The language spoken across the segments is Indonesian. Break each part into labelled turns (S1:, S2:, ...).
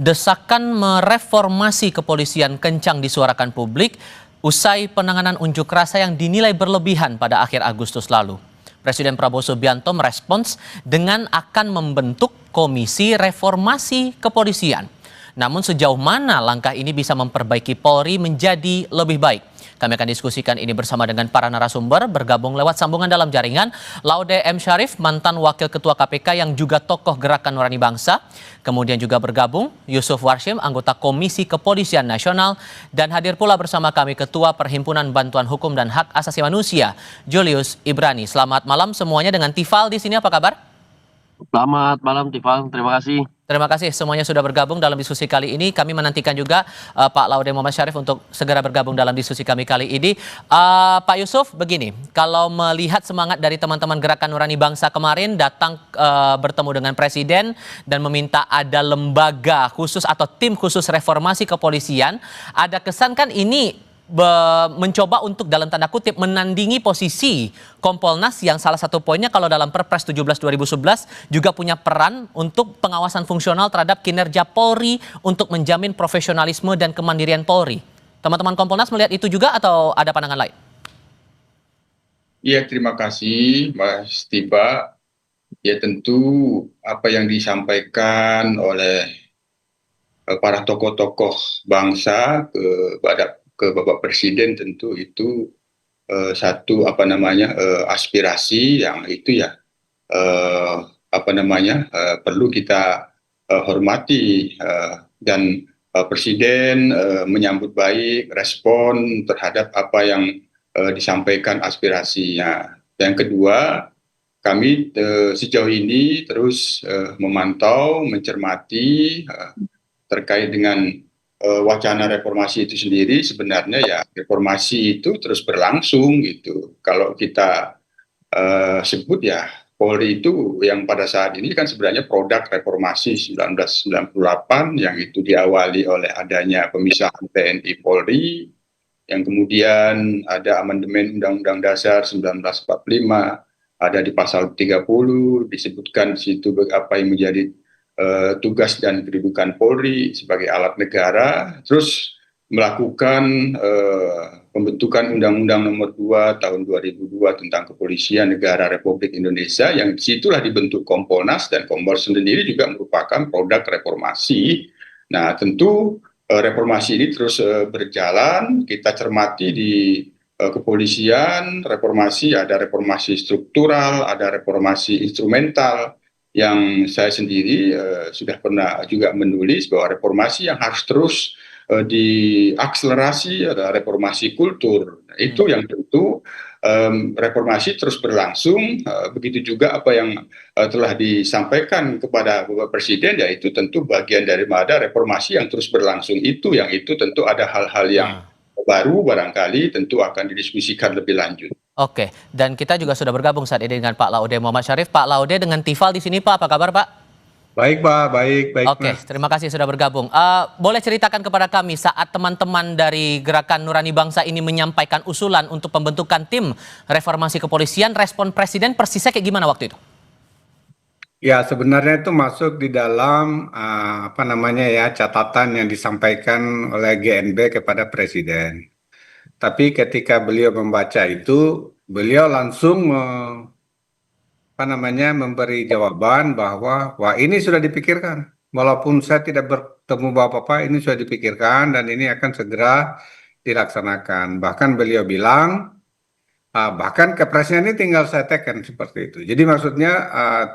S1: Desakan mereformasi kepolisian kencang disuarakan publik usai penanganan unjuk rasa yang dinilai berlebihan pada akhir Agustus lalu. Presiden Prabowo Subianto merespons dengan akan membentuk komisi reformasi kepolisian. Namun sejauh mana langkah ini bisa memperbaiki Polri menjadi lebih baik? Kami akan diskusikan ini bersama dengan para narasumber bergabung lewat sambungan dalam jaringan. Laude M. Syarif, mantan Wakil Ketua KPK yang juga tokoh Gerakan Nurani Bangsa. Kemudian juga bergabung Yusuf Warshim, anggota Komisi Kepolisian Nasional. Dan hadir pula bersama kami Ketua Perhimpunan Bantuan Hukum dan Hak Asasi Manusia, Julius Ibrani. Selamat malam semuanya, dengan Tifal di sini, apa kabar?
S2: Selamat malam, Tifal. Terima kasih.
S1: Terima kasih semuanya sudah bergabung dalam diskusi kali ini. Kami menantikan juga Pak Laude Muhammad Syarif untuk segera bergabung dalam diskusi kami kali ini. Pak Yusuf, begini, kalau melihat semangat dari teman-teman Gerakan Nurani Bangsa kemarin datang bertemu dengan Presiden dan meminta ada lembaga khusus atau tim khusus reformasi kepolisian, ada kesan kan ini mencoba untuk dalam tanda kutip menandingi posisi Kompolnas yang salah satu poinnya kalau dalam Perpres 17/2011 juga punya peran untuk pengawasan fungsional terhadap kinerja Polri untuk menjamin profesionalisme dan kemandirian Polri. Teman-teman Kompolnas melihat itu juga atau ada pandangan lain?
S3: Ya, terima kasih Mas Tiba. Ya, tentu apa yang disampaikan oleh para tokoh-tokoh bangsa ke Bapak Presiden tentu itu satu aspirasi yang itu ya perlu kita hormati, dan Presiden menyambut baik respon terhadap apa yang disampaikan aspirasinya. Yang kedua, kami sejauh ini terus memantau, mencermati terkait dengan wacana reformasi itu sendiri. Sebenarnya ya reformasi itu terus berlangsung gitu. Kalau kita sebut ya Polri itu yang pada saat ini kan sebenarnya produk reformasi 1998 yang itu diawali oleh adanya pemisahan TNI Polri, yang kemudian ada amandemen Undang-Undang Dasar 1945, ada di pasal 30 disebutkan di situ apa yang menjadi tugas dan kedudukan Polri sebagai alat negara, terus melakukan pembentukan Undang-Undang Nomor 2 Tahun 2002 tentang Kepolisian Negara Republik Indonesia, yang disitulah dibentuk Kompolnas, dan Kompolnas sendiri juga merupakan produk reformasi. Nah, tentu reformasi ini terus berjalan, kita cermati di kepolisian, reformasi ada reformasi struktural, ada reformasi instrumental. Yang saya sendiri sudah pernah juga menulis bahwa reformasi yang harus terus diakselerasi adalah reformasi kultur. Itu yang tentu reformasi terus berlangsung. Begitu juga apa yang telah disampaikan kepada Bapak Presiden, yaitu tentu bagian daripada reformasi yang terus berlangsung itu, yang itu tentu ada hal-hal yang baru barangkali tentu akan didiskusikan lebih lanjut.
S1: Oke, dan kita juga sudah bergabung saat ini dengan Pak Laude Muhammad Syarif. Pak Laude dengan Tifal di sini, Pak. Apa kabar, Pak?
S4: Baik, Pak. Baik.
S1: Oke, terima kasih sudah bergabung. Boleh ceritakan kepada kami saat teman-teman dari Gerakan Nurani Bangsa ini menyampaikan usulan untuk pembentukan tim reformasi kepolisian, respon Presiden persisnya kayak gimana waktu itu?
S4: Ya, sebenarnya itu masuk di dalam catatan yang disampaikan oleh GNB kepada Presiden. Tapi ketika beliau membaca itu, beliau langsung memberi jawaban bahwa wah, ini sudah dipikirkan. Walaupun saya tidak bertemu Bapak, ini sudah dipikirkan dan ini akan segera dilaksanakan. Bahkan beliau bilang, bahkan Kepresnya ini tinggal saya tekan seperti itu. Jadi maksudnya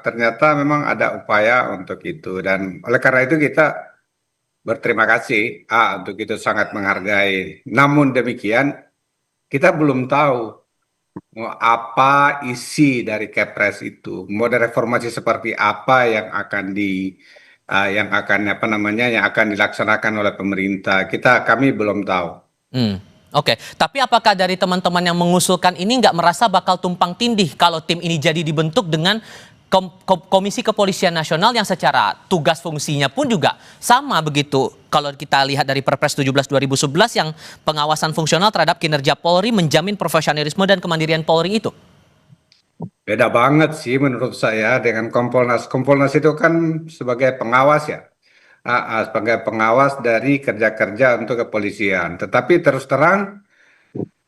S4: ternyata memang ada upaya untuk itu, dan oleh karena itu kita berterima kasih untuk itu, sangat menghargai. Namun demikian kita belum tahu apa isi dari Kepres itu, mode reformasi seperti apa yang akan dilaksanakan oleh pemerintah. Kami belum tahu.
S1: Oke, tapi apakah dari teman-teman yang mengusulkan ini nggak merasa bakal tumpang tindih kalau tim ini jadi dibentuk dengan Komisi Kepolisian Nasional yang secara tugas fungsinya pun juga sama begitu? Kalau kita lihat dari Perpres 17/2011 yang pengawasan fungsional terhadap kinerja Polri, menjamin profesionalisme dan kemandirian Polri itu.
S4: Beda banget sih menurut saya dengan Kompolnas. Kompolnas itu kan sebagai pengawas ya. sebagai pengawas dari kerja-kerja untuk kepolisian. Tetapi terus terang,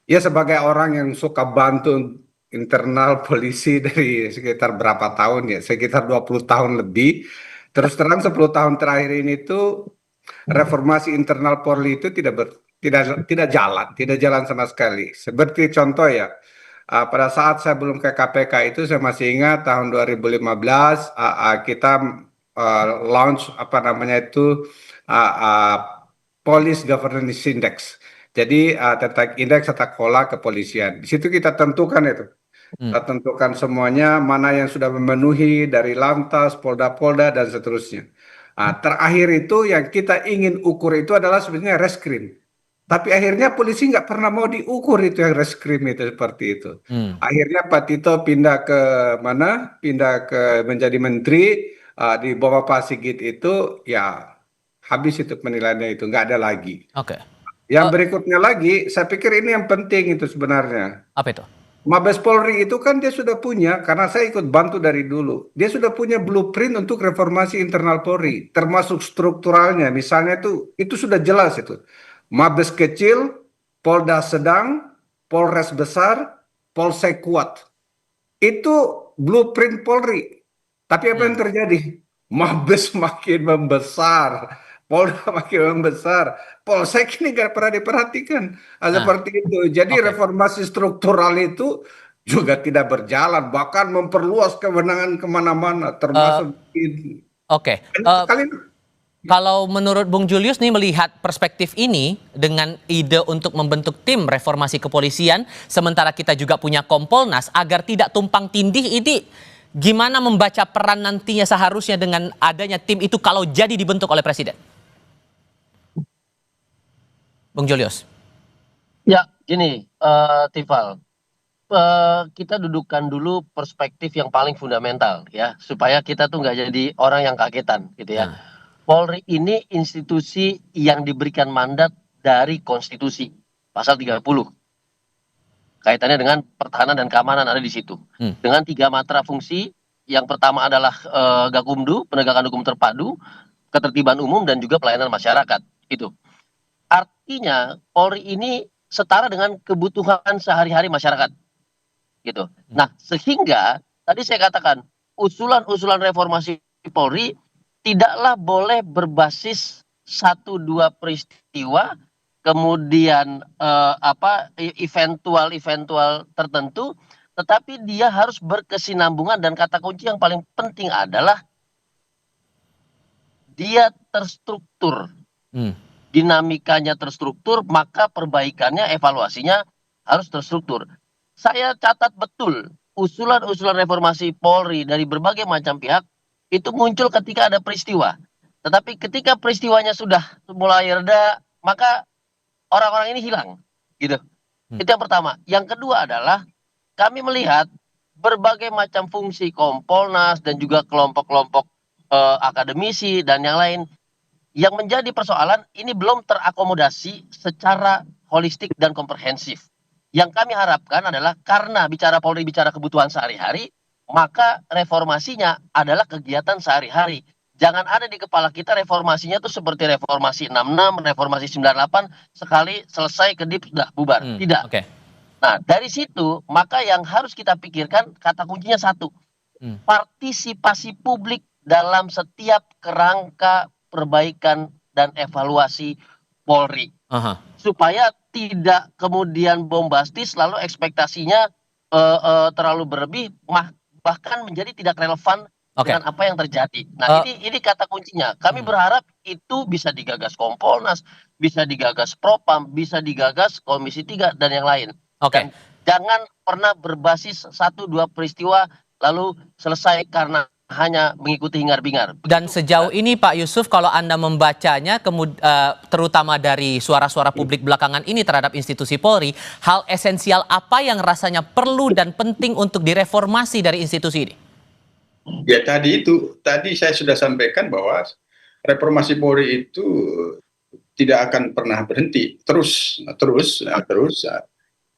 S4: ya sebagai orang yang suka bantu internal polisi dari sekitar berapa tahun ya, sekitar 20 tahun lebih. Terus terang 10 tahun terakhir ini tuh reformasi internal Polri itu tidak jalan sama sekali. Seperti contoh ya, pada saat saya belum ke KPK itu saya masih ingat tahun 2015 kita launch apa namanya itu Police Governance Index. Jadi tentang indeks tata kelola kepolisian. Di situ kita tentukan itu. Kita tentukan semuanya mana yang sudah memenuhi dari Lantas, Polda-Polda dan seterusnya. Terakhir itu yang kita ingin ukur itu adalah sebenarnya reskrim. Tapi akhirnya polisi nggak pernah mau diukur itu yang reskrim itu seperti itu. Akhirnya Pak Tito pindah ke mana? Pindah ke menjadi menteri di bawah Pak Sigit itu ya habis itu penilaiannya itu nggak ada lagi.
S1: Oke.
S4: Yang berikutnya lagi, saya pikir ini yang penting itu sebenarnya.
S1: Apa itu?
S4: Mabes Polri itu kan dia sudah punya, karena saya ikut bantu dari dulu, dia sudah punya blueprint untuk reformasi internal Polri, termasuk strukturalnya. Misalnya itu sudah jelas itu. Mabes kecil, Polda sedang, Polres besar, Polsek kuat. Itu blueprint Polri. Tapi apa yang terjadi? Mabes makin membesar, Polda makin membesar, Polsek ini nggak pernah diperhatikan. Seperti itu. Jadi
S1: Oke.
S4: reformasi struktural itu juga tidak berjalan, bahkan memperluas kewenangan kemana-mana, termasuk
S1: Oke.
S4: kali
S1: Kalau menurut Bung Julius nih melihat perspektif ini dengan ide untuk membentuk tim reformasi kepolisian, sementara kita juga punya Kompolnas agar tidak tumpang tindih, ini gimana membaca peran nantinya seharusnya dengan adanya tim itu kalau jadi dibentuk oleh Presiden? Bung Julius.
S2: Ya, gini, Tifal. Kita dudukkan dulu perspektif yang paling fundamental ya, supaya kita tuh nggak jadi orang yang kagetan gitu ya. Polri ini institusi yang diberikan mandat dari konstitusi, pasal 30. Kaitannya dengan pertahanan dan keamanan ada di situ. Dengan 3 matra fungsi, yang pertama adalah Gakumdu, penegakan hukum terpadu, ketertiban umum dan juga pelayanan masyarakat. Itu. Artinya Polri ini setara dengan kebutuhan sehari-hari masyarakat. Gitu. Nah, sehingga tadi saya katakan usulan-usulan reformasi Polri tidaklah boleh berbasis 1-2 peristiwa, kemudian eventual tertentu, tetapi dia harus berkesinambungan dan kata kunci yang paling penting adalah dia terstruktur. Dinamikanya terstruktur, maka perbaikannya, evaluasinya harus terstruktur. Saya catat betul usulan-usulan reformasi Polri dari berbagai macam pihak itu muncul ketika ada peristiwa. Tetapi ketika peristiwanya sudah mulai reda, maka orang-orang ini hilang. Gitu. Itu yang pertama. Yang kedua adalah kami melihat berbagai macam fungsi Kompolnas dan juga kelompok-kelompok akademisi dan yang lain. Yang menjadi persoalan ini belum terakomodasi secara holistik dan komprehensif. Yang kami harapkan adalah karena Polri bicara kebutuhan sehari-hari, maka reformasinya adalah kegiatan sehari-hari. Jangan ada di kepala kita reformasinya tuh seperti reformasi 66, reformasi 98, sekali selesai kedip sudah bubar. Tidak.
S1: Okay.
S2: Nah, dari situ maka yang harus kita pikirkan kata kuncinya satu. Partisipasi publik dalam setiap kerangka perbaikan dan evaluasi Polri. Supaya tidak kemudian bombastis lalu ekspektasinya terlalu berlebih, bahkan menjadi tidak relevan dengan apa yang terjadi. Nah, ini kata kuncinya. Kami berharap itu bisa digagas Kompolnas, bisa digagas Propam, bisa digagas Komisi 3 dan yang lain. Dan jangan pernah berbasis 1-2 peristiwa lalu selesai karena hanya mengikuti hingar-bingar.
S1: Dan sejauh ini Pak Yusuf, kalau Anda membacanya, terutama dari suara-suara publik belakangan ini terhadap institusi Polri, hal esensial apa yang rasanya perlu dan penting untuk direformasi dari institusi ini?
S3: Ya tadi saya sudah sampaikan bahwa reformasi Polri itu tidak akan pernah berhenti, terus.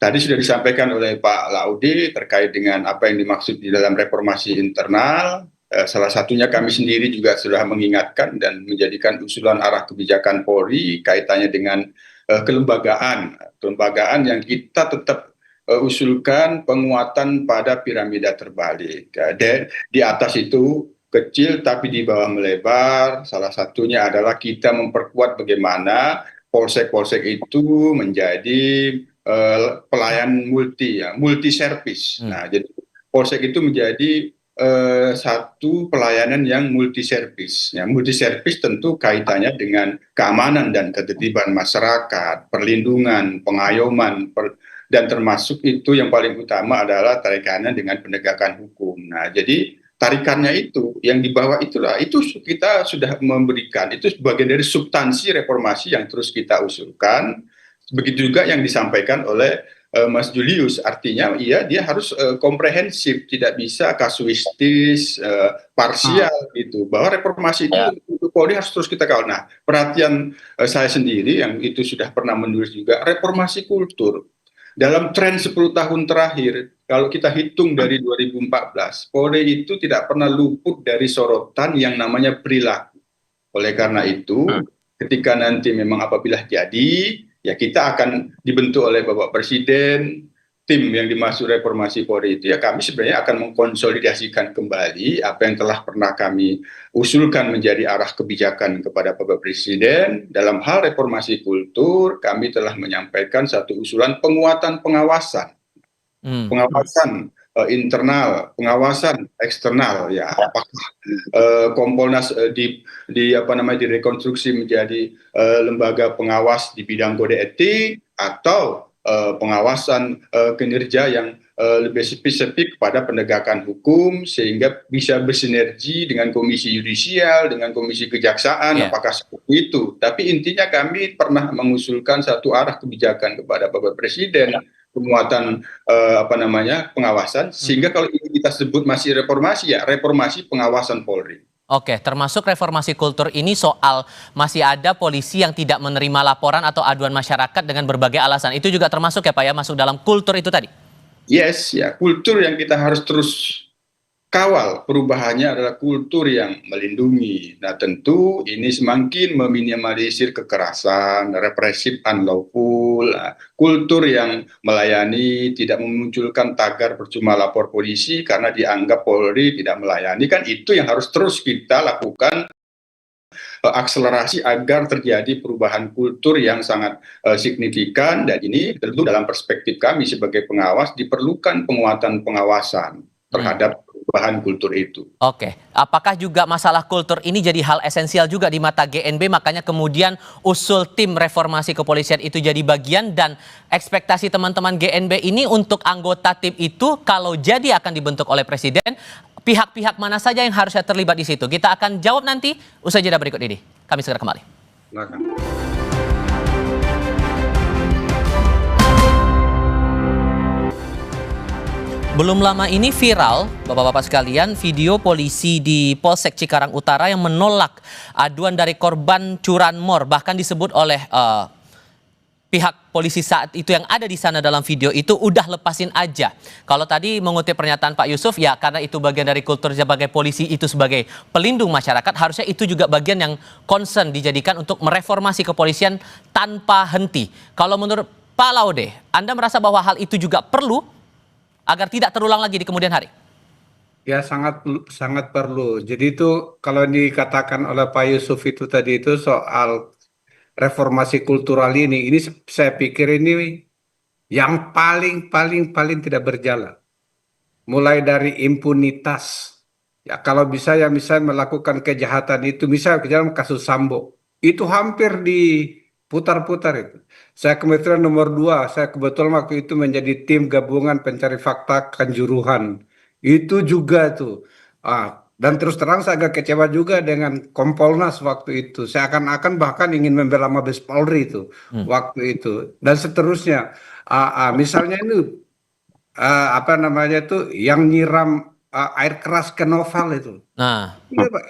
S3: Tadi sudah disampaikan oleh Pak Laude terkait dengan apa yang dimaksud di dalam reformasi internal, Salah satunya kami sendiri juga sudah mengingatkan dan menjadikan usulan arah kebijakan Polri kaitannya dengan kelembagaan yang kita tetap usulkan penguatan pada piramida terbalik. Di atas itu kecil tapi di bawah melebar. Salah satunya adalah kita memperkuat bagaimana polsek-polsek itu menjadi pelayan multi service. Nah, jadi polsek itu menjadi satu pelayanan yang multi service. Ya, multi service tentu kaitannya dengan keamanan dan ketertiban masyarakat, perlindungan, pengayoman, dan termasuk itu yang paling utama adalah tarikannya dengan penegakan hukum. Nah, jadi tarikannya itu yang di bawah itulah itu kita sudah memberikan itu sebagian dari substansi reformasi yang terus kita usulkan. Begitu juga yang disampaikan oleh Mas Julius, artinya dia harus komprehensif, tidak bisa kasuistis, parsial gitu. Bahwa reformasi itu untuk Polri harus terus kita kawal. Nah, perhatian saya sendiri yang itu sudah pernah menulis juga reformasi kultur. Dalam tren 10 tahun terakhir, kalau kita hitung dari 2014, Polri itu tidak pernah luput dari sorotan yang namanya perilaku. Oleh karena itu, ketika nanti memang apabila jadi, ya kita akan dibentuk oleh Bapak Presiden, tim yang dimaksud reformasi Polri itu ya kami sebenarnya akan mengkonsolidasikan kembali apa yang telah pernah kami usulkan menjadi arah kebijakan kepada Bapak Presiden. Dalam hal reformasi kultur, kami telah menyampaikan satu usulan penguatan pengawasan. Pengawasan internal, pengawasan eksternal, ya apakah Kompolnas direkonstruksi menjadi lembaga pengawas di bidang kode etik atau pengawasan kinerja yang lebih spesifik pada penegakan hukum sehingga bisa bersinergi dengan Komisi Yudisial, dengan Komisi Kejaksaan, apakah seperti itu. Tapi intinya kami pernah mengusulkan satu arah kebijakan kepada Bapak Presiden, penguatan pengawasan, sehingga kalau ini kita sebut masih reformasi, ya reformasi pengawasan Polri.
S1: Oke, termasuk reformasi kultur ini soal masih ada polisi yang tidak menerima laporan atau aduan masyarakat dengan berbagai alasan. Itu juga termasuk ya Pak ya, masuk dalam kultur itu tadi?
S3: Yes, ya kultur yang kita harus terus kawal. Perubahannya adalah kultur yang melindungi. Nah tentu ini semakin meminimalisir kekerasan, represif unlawful, kultur yang melayani, tidak memunculkan tagar percuma lapor polisi karena dianggap Polri tidak melayani. Kan itu yang harus terus kita lakukan, akselerasi agar terjadi perubahan kultur yang sangat signifikan. Dan ini tentu dalam perspektif kami sebagai pengawas diperlukan penguatan pengawasan terhadap perubahan kultur itu.
S1: Oke, apakah juga masalah kultur ini jadi hal esensial juga di mata GNB, makanya kemudian usul tim reformasi kepolisian itu jadi bagian, dan ekspektasi teman-teman GNB ini untuk anggota tim itu kalau jadi akan dibentuk oleh Presiden, pihak-pihak mana saja yang harusnya terlibat di situ? Kita akan jawab nanti usai jeda berikut ini. Kami segera kembali.
S4: Silakan.
S1: Belum lama ini viral, Bapak-Bapak sekalian, video polisi di Polsek Cikarang Utara yang menolak aduan dari korban curanmor. Bahkan disebut oleh pihak polisi saat itu yang ada di sana dalam video itu, udah lepasin aja. Kalau tadi mengutip pernyataan Pak Yusuf, ya karena itu bagian dari kultur sebagai polisi itu sebagai pelindung masyarakat, harusnya itu juga bagian yang concern dijadikan untuk mereformasi kepolisian tanpa henti. Kalau menurut Pak Laude, Anda merasa bahwa hal itu juga perlu agar tidak terulang lagi di kemudian hari?
S4: Ya sangat perlu. Jadi itu kalau dikatakan oleh Pak Yusuf itu tadi itu soal reformasi kultural ini saya pikir ini yang paling tidak berjalan. Mulai dari impunitas. Ya kalau bisa ya misalnya melakukan kejahatan itu, misalnya dalam kasus Sambo, itu hampir diputar-putar itu. Saya kebetulan nomor 2, saya kebetulan waktu itu menjadi tim gabungan pencari fakta Kanjuruhan. Itu juga tuh. Dan terus terang saya agak kecewa juga dengan Kompolnas waktu itu. Saya akan bahkan ingin membela Mabes Polri itu waktu itu. Dan seterusnya. Misalnya ini yang nyiram air keras ke novel itu.
S1: Nah,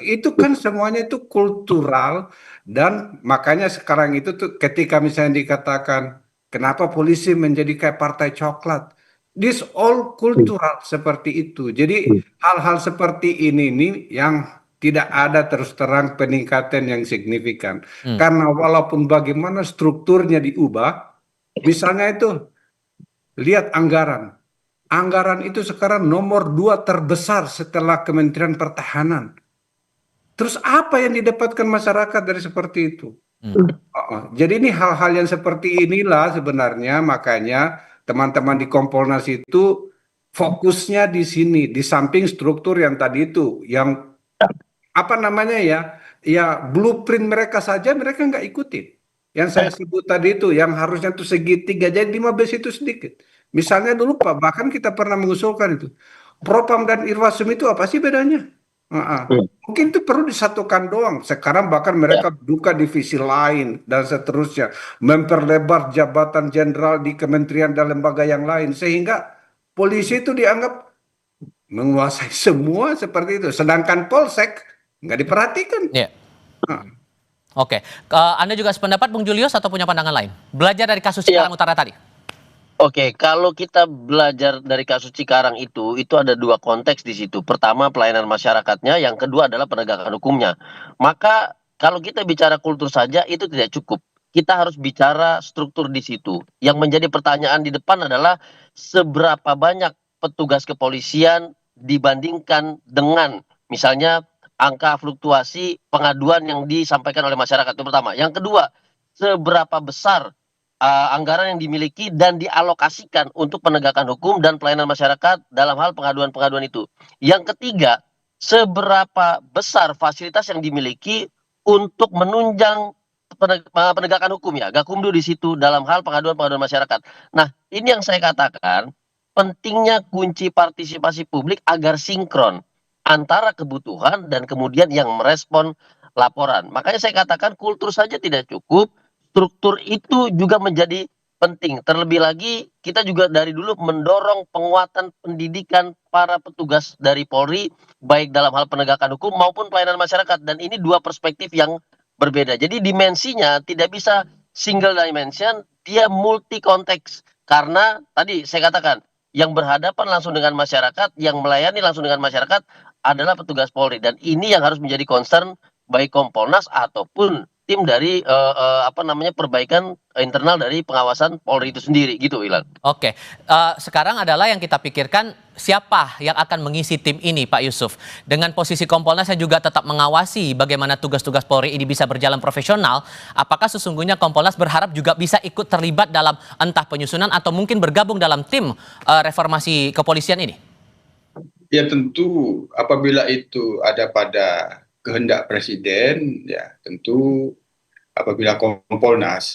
S4: itu kan semuanya itu kultural, dan makanya sekarang itu tuh ketika misalnya dikatakan kenapa polisi menjadi kayak partai coklat, This all cultural seperti itu. Jadi hal-hal seperti ini nih yang tidak ada terus terang peningkatan yang signifikan. Karena walaupun bagaimana strukturnya diubah, misalnya itu lihat anggaran. Anggaran itu sekarang nomor 2 terbesar setelah Kementerian Pertahanan. Terus apa yang didapatkan masyarakat dari seperti itu? Jadi ini hal-hal yang seperti inilah sebenarnya makanya teman-teman di Kompolnas itu fokusnya di sini, di samping struktur yang tadi itu, yang apa namanya ya blueprint mereka saja mereka nggak ikutin. Yang saya sebut tadi itu, yang harusnya itu segitiga, jadi 15 itu sedikit. Misalnya dulu Pak, bahkan kita pernah mengusulkan itu, Propam dan Irwasum itu apa sih bedanya? Mungkin itu perlu disatukan doang. Sekarang bahkan mereka buka divisi lain dan seterusnya, memperlebar jabatan jenderal di kementerian dan lembaga yang lain, sehingga polisi itu dianggap menguasai semua seperti itu. Sedangkan Polsek nggak diperhatikan.
S1: Ya.
S4: Nah,
S1: Oke, Anda juga sependapat Bung Julius atau punya pandangan lain? Belajar dari kasus Cikarang Utara tadi.
S2: Oke, kalau kita belajar dari kasus Cikarang itu ada dua konteks di situ. Pertama pelayanan masyarakatnya, yang kedua adalah penegakan hukumnya. Maka kalau kita bicara kultur saja itu tidak cukup. Kita harus bicara struktur di situ. Yang menjadi pertanyaan di depan adalah seberapa banyak petugas kepolisian dibandingkan dengan misalnya angka fluktuasi pengaduan yang disampaikan oleh masyarakat, itu pertama. Yang kedua, seberapa besar anggaran yang dimiliki dan dialokasikan untuk penegakan hukum dan pelayanan masyarakat dalam hal pengaduan-pengaduan itu. Yang ketiga, seberapa besar fasilitas yang dimiliki untuk menunjang penegakan hukum ya, Gakumdu di situ dalam hal pengaduan-pengaduan masyarakat. Nah, ini yang saya katakan pentingnya kunci partisipasi publik agar sinkron antara kebutuhan dan kemudian yang merespon laporan. Makanya saya katakan kultur saja tidak cukup, struktur itu juga menjadi penting. Terlebih lagi kita juga dari dulu mendorong penguatan pendidikan para petugas dari Polri baik dalam hal penegakan hukum maupun pelayanan masyarakat, dan ini dua perspektif yang berbeda. Jadi dimensinya tidak bisa single dimension, dia multi konteks. Karena tadi saya katakan yang berhadapan langsung dengan masyarakat, yang melayani langsung dengan masyarakat adalah petugas Polri, dan ini yang harus menjadi concern baik Kompolnas ataupun tim dari perbaikan internal dari pengawasan Polri itu sendiri gitu, Ilan.
S1: Oke, sekarang adalah yang kita pikirkan siapa yang akan mengisi tim ini, Pak Yusuf. Dengan posisi Kompolnas yang juga tetap mengawasi bagaimana tugas-tugas Polri ini bisa berjalan profesional, apakah sesungguhnya Kompolnas berharap juga bisa ikut terlibat dalam entah penyusunan atau mungkin bergabung dalam tim reformasi kepolisian ini?
S3: Ya tentu apabila itu ada pada kehendak Presiden, ya tentu apabila Kompolnas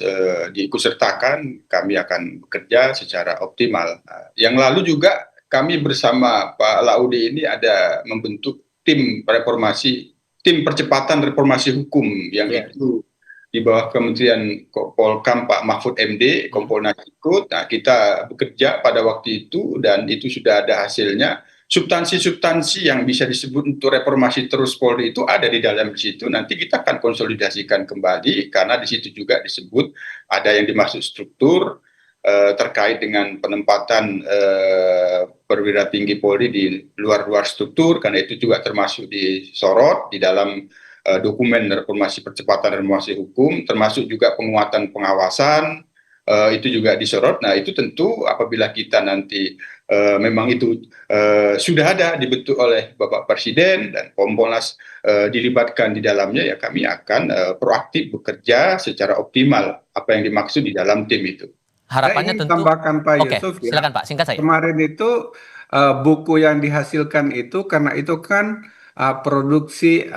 S3: diikutsertakan, kami akan bekerja secara optimal. Yang lalu juga kami bersama Pak Laude ini ada membentuk tim reformasi, tim percepatan reformasi hukum yang itu di bawah Kementerian Polkam Pak Mahfud MD, Kompolnas ikut. Nah, kita bekerja pada waktu itu dan itu sudah ada hasilnya. Substansi-substansi yang bisa disebut untuk reformasi terus Polri itu ada di dalam situ. Nanti kita akan konsolidasikan kembali karena di situ juga disebut ada yang dimaksud struktur terkait dengan penempatan perwira tinggi Polri di luar-luar struktur, karena itu juga termasuk disorot di dalam dokumen reformasi percepatan reformasi hukum, termasuk juga penguatan pengawasan. Itu juga disorot. Nah, itu tentu apabila kita nanti memang itu sudah ada dibentuk oleh Bapak Presiden dan Kompolnas dilibatkan di dalamnya, ya kami akan proaktif bekerja secara optimal apa yang dimaksud di dalam tim itu.
S1: Harapannya
S4: saya ingin
S1: tentu.
S4: tambahkan Pak
S1: Oke,
S4: Yusuf ya.
S1: silakan Pak, singkat saja.
S4: Kemarin itu buku yang dihasilkan itu karena itu kan produksi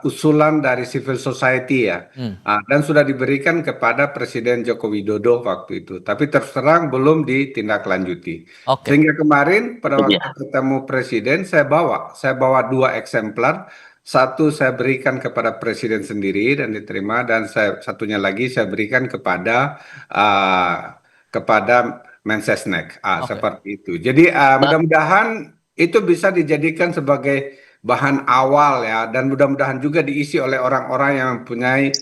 S4: usulan dari civil society ya, dan sudah diberikan kepada Presiden Joko Widodo waktu itu, tapi terus terang belum ditindaklanjuti.
S1: Oke.
S4: Sehingga kemarin pada waktu ketemu Presiden saya bawa 2 eksemplar, satu saya berikan kepada Presiden sendiri dan diterima, dan satunya lagi saya berikan kepada Mensesnek, seperti itu. Jadi mudah-mudahan itu bisa dijadikan sebagai bahan awal ya, dan mudah-mudahan juga diisi oleh orang-orang yang mempunyai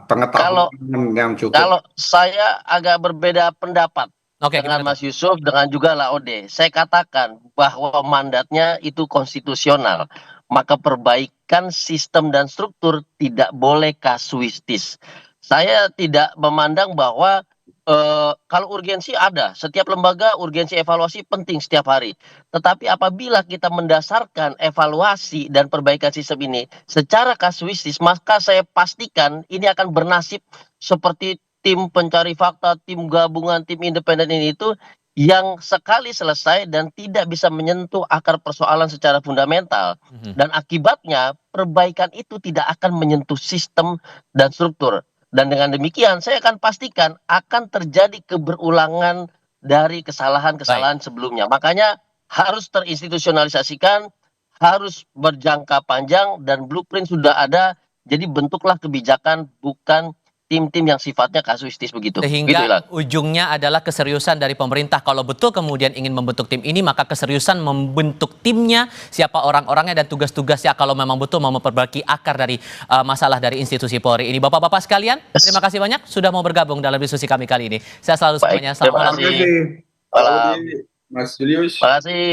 S4: pengetahuan yang cukup.
S2: Kalau saya agak berbeda pendapat.
S1: Oke,
S2: dengan
S1: gimana
S2: Mas Yusuf, dengan juga Laode. Saya katakan bahwa mandatnya itu konstitusional. Maka perbaikan sistem dan struktur tidak boleh kasuistis. Saya tidak memandang bahwa kalau urgensi ada, setiap lembaga urgensi evaluasi penting setiap hari. Tetapi apabila kita mendasarkan evaluasi dan perbaikan sistem ini secara kasuistis, maka saya pastikan ini akan bernasib seperti tim pencari fakta, tim gabungan, tim independen ini itu yang sekali selesai dan tidak bisa menyentuh akar persoalan secara fundamental. Dan akibatnya perbaikan itu tidak akan menyentuh sistem dan struktur. Dan dengan demikian saya akan pastikan akan terjadi keberulangan dari kesalahan-kesalahan sebelumnya. Makanya harus terinstitusionalisasikan, harus berjangka panjang dan blueprint sudah ada. Jadi bentuklah kebijakan, bukan tim-tim yang sifatnya kasuistis begitu.
S1: Sehingga ujungnya adalah keseriusan dari pemerintah. Kalau betul kemudian ingin membentuk tim ini, maka keseriusan membentuk timnya, siapa orang-orangnya dan tugas-tugasnya kalau memang betul mau memperbaiki akar dari masalah dari institusi Polri ini. Bapak-bapak sekalian, terima kasih banyak sudah mau bergabung dalam diskusi kami kali ini. Saya selalu semuanya. Selamat malam.
S3: Terima kasih, Mas Julius.
S2: Terima kasih.